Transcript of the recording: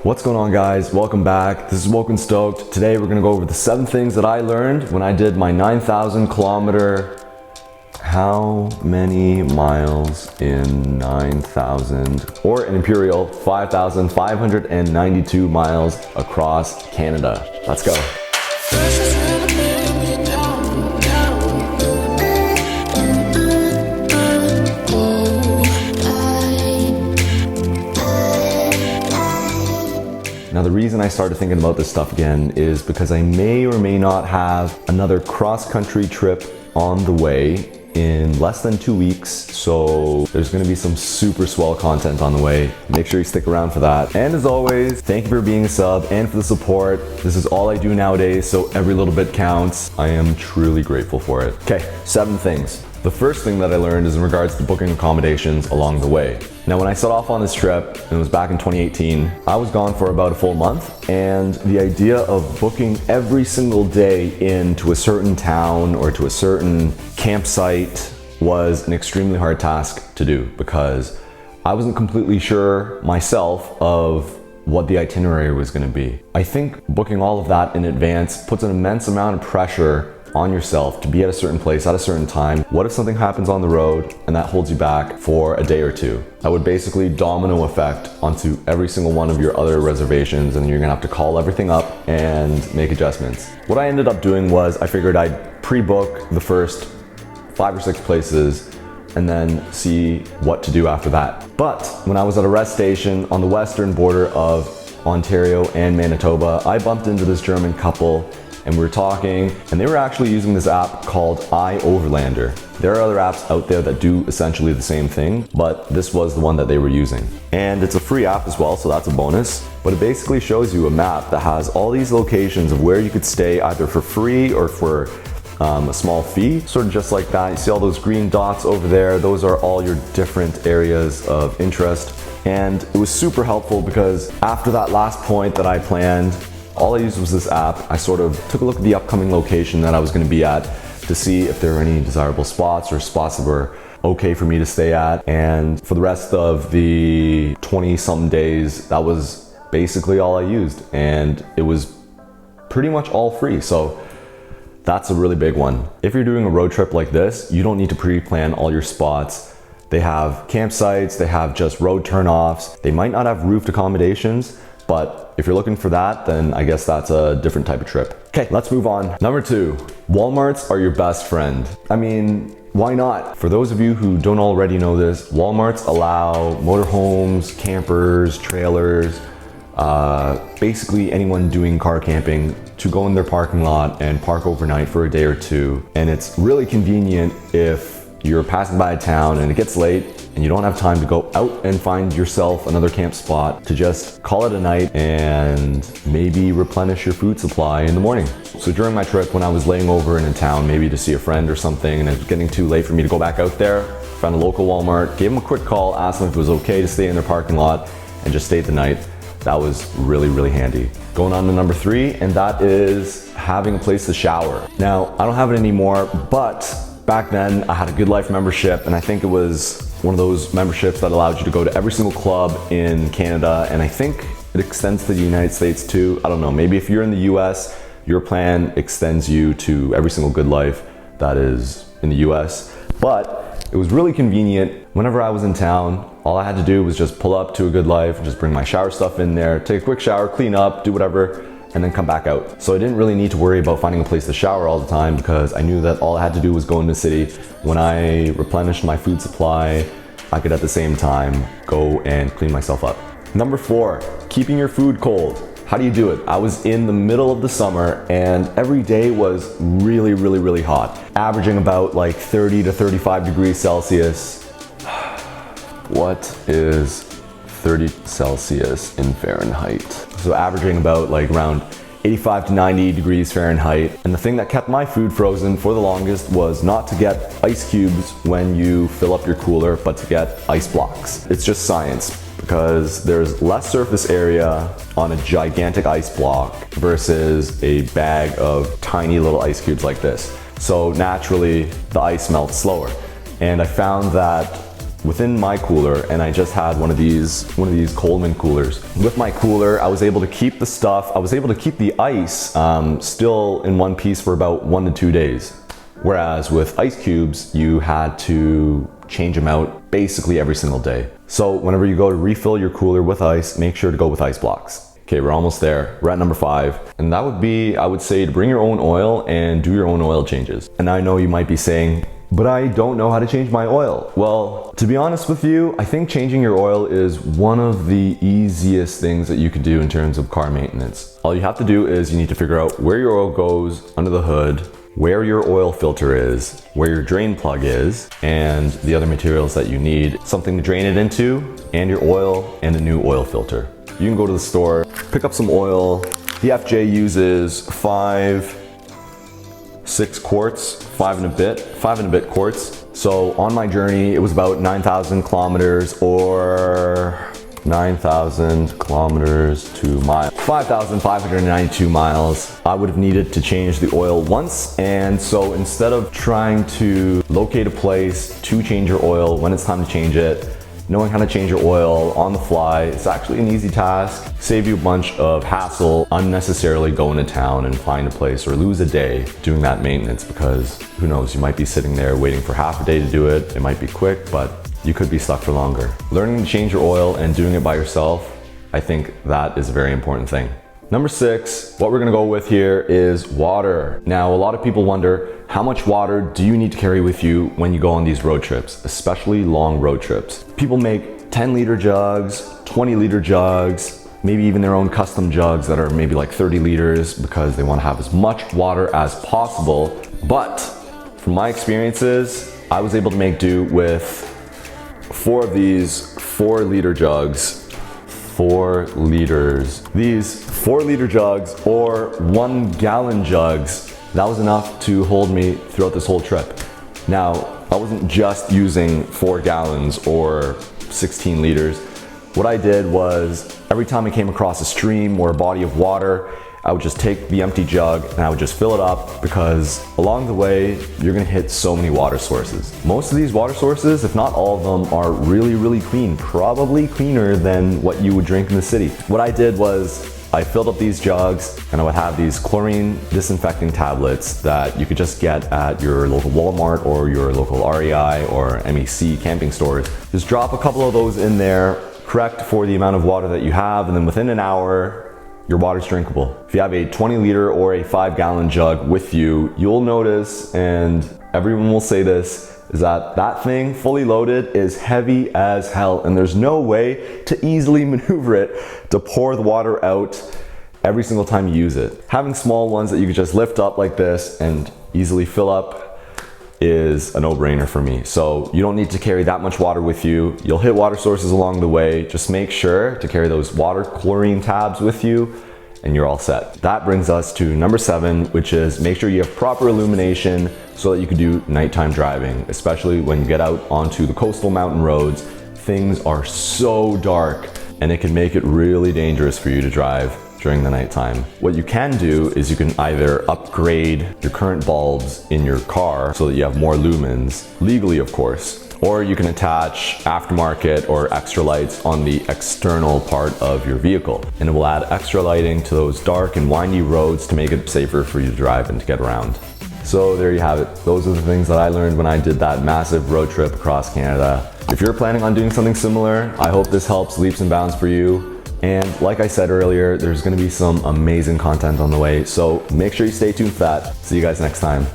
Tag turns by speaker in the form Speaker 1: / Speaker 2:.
Speaker 1: What's going on, guys? Welcome back. This is Woke and Stoked. Today we're gonna go over the 7 things that I learned when I did my 9,000 kilometer, how many miles in 9,000, or in Imperial, 5,592 miles across Canada. Let's go. Now, the reason I started thinking about this stuff again is because I may or may not have another cross-country trip on the way in less than 2 weeks. So there's gonna be some super swell content on the way. Make sure you stick around for that. And as always, thank you for being a sub and for the support. This is all I do nowadays, so every little bit counts. I am truly grateful for it. Okay, 7 things. The first thing that I learned is in regards to booking accommodations along the way. Now, when I set off on this trip, and it was back in 2018, I was gone for about a full month, and the idea of booking every single day into a certain town or to a certain campsite was an extremely hard task to do because I wasn't completely sure myself of what the itinerary was gonna be. I think booking all of that in advance puts an immense amount of pressure on yourself to be at a certain place at a certain time. What if something happens on the road and that holds you back for a day or two? That would basically domino effect onto every single one of your other reservations, and you're gonna have to call everything up and make adjustments. What I ended up doing was I figured I'd pre-book the first 5 or 6 places and then see what to do after that. But when I was at a rest station on the western border of Ontario and Manitoba, I bumped into this German couple and we were talking, and they were actually using this app called Overlander. There are other apps out there that do essentially the same thing, but this was the one that they were using. And it's a free app as well, so that's a bonus. But it basically shows you a map that has all these locations of where you could stay either for free or for a small fee, sort of just like that. You see all those green dots over there, those are all your different areas of interest. And it was super helpful because after that last point that I planned, all I used was this app. I sort of took a look at the upcoming location that I was gonna be at to see if there were any desirable spots or spots that were okay for me to stay at. And for the rest of the 20-something days, that was basically all I used. And it was pretty much all free. So that's a really big one. If you're doing a road trip like this, you don't need to pre-plan all your spots. They have campsites, they have just road turnoffs. They might not have roofed accommodations, but if you're looking for that, then I guess that's a different type of trip. Okay, let's move on. Number 2, Walmarts are your best friend. I mean, why not? For those of you who don't already know this, Walmarts allow motorhomes, campers, trailers, basically anyone doing car camping to go in their parking lot and park overnight for a day or two. And it's really convenient if you're passing by a town and it gets late and you don't have time to go out and find yourself another camp spot, to just call it a night and maybe replenish your food supply in the morning. So during my trip, when I was laying over in a town, maybe to see a friend or something, and it was getting too late for me to go back out there, found a local Walmart, gave them a quick call, asked them if it was okay to stay in their parking lot and just stay the night. That was really, really handy. Going on to number 3, and that is having a place to shower. Now, I don't have it anymore, but back then I had a Good Life membership, and I think it was one of those memberships that allowed you to go to every single club in Canada, and I think it extends to the United States too. I don't know, maybe if you're in the US, your plan extends you to every single Good Life that is in the US. But it was really convenient. Whenever I was in town, all I had to do was just pull up to a Good Life, just bring my shower stuff in there, take a quick shower, clean up, do whatever, and then come back out. So I didn't really need to worry about finding a place to shower all the time because I knew that all I had to do was go in the city. When I replenished my food supply, I could at the same time go and clean myself up. Number 4, keeping your food cold. How do you do it? I was in the middle of the summer and every day was really, really, really hot, averaging about like 30 to 35 degrees Celsius. What is 30 Celsius in Fahrenheit? So averaging about like around 85 to 90 degrees Fahrenheit. And the thing that kept my food frozen for the longest was not to get ice cubes when you fill up your cooler, but to get ice blocks. It's just science, because there's less surface area on a gigantic ice block versus a bag of tiny little ice cubes like this. So naturally, the ice melts slower. And I found that within my cooler, and I just had one of these Coleman coolers. With my cooler, I was able to keep the stuff, I was able to keep the ice still in one piece for about 1 to 2 days. Whereas with ice cubes, you had to change them out basically every single day. So whenever you go to refill your cooler with ice, make sure to go with ice blocks. Okay, we're almost there. We're at number 5. And that would be, I would say, to bring your own oil and do your own oil changes. And I know you might be saying, but I don't know how to change my oil. Well, to be honest with you, I think changing your oil is one of the easiest things that you could do in terms of car maintenance. All you have to do is you need to figure out where your oil goes under the hood, where your oil filter is, where your drain plug is, and the other materials that you need, something to drain it into, and your oil and a new oil filter. You can go to the store, pick up some oil. The FJ uses 6 quarts, 5 and a bit quarts. So on my journey, it was about 9,000 kilometers or 9,000 kilometers to miles, 5,592 miles. I would have needed to change the oil once. And so instead of trying to locate a place to change your oil when it's time to change it, knowing how to change your oil on the fly, it's actually an easy task. Save you a bunch of hassle, unnecessarily going to town and find a place or lose a day doing that maintenance, because who knows, you might be sitting there waiting for half a day to do it. It might be quick, but you could be stuck for longer. Learning to change your oil and doing it by yourself, I think that is a very important thing. Number 6, what we're gonna go with here is water. Now, a lot of people wonder, how much water do you need to carry with you when you go on these road trips, especially long road trips? People make 10-liter jugs, 20-liter jugs, maybe even their own custom jugs that are maybe like 30 liters because they wanna have as much water as possible. But from my experiences, I was able to make do with 4 of these 4-liter jugs. 4 liters. These 4-liter jugs or 1-gallon jugs, that was enough to hold me throughout this whole trip. Now, I wasn't just using 4 gallons or 16 liters. What I did was, every time I came across a stream or a body of water, I would just take the empty jug and I would just fill it up, because along the way, you're gonna hit so many water sources. Most of these water sources, if not all of them, are really, really clean, probably cleaner than what you would drink in the city. What I did was, I filled up these jugs and I would have these chlorine disinfecting tablets that you could just get at your local Walmart or your local REI or MEC camping stores. Just drop a couple of those in there, correct for the amount of water that you have, and then within an hour, your water's drinkable. If you have a 20-liter or a 5-gallon jug with you, you'll notice, and everyone will say this, is that that thing fully loaded is heavy as hell, and there's no way to easily maneuver it to pour the water out every single time you use it. Having small ones that you can just lift up like this and easily fill up is a no-brainer for me. So you don't need to carry that much water with you. You'll hit water sources along the way. Just make sure to carry those water chlorine tabs with you and you're all set. That brings us to number 7, which is make sure you have proper illumination so that you can do nighttime driving, especially when you get out onto the coastal mountain roads. Things are so dark and it can make it really dangerous for you to drive during the nighttime. What you can do is you can either upgrade your current bulbs in your car so that you have more lumens, legally of course, or you can attach aftermarket or extra lights on the external part of your vehicle, and it will add extra lighting to those dark and windy roads to make it safer for you to drive and to get around. So there you have it. Those are the things that I learned when I did that massive road trip across Canada. If you're planning on doing something similar, I hope this helps leaps and bounds for you. And like I said earlier, there's gonna be some amazing content on the way, so make sure you stay tuned for that. See you guys next time.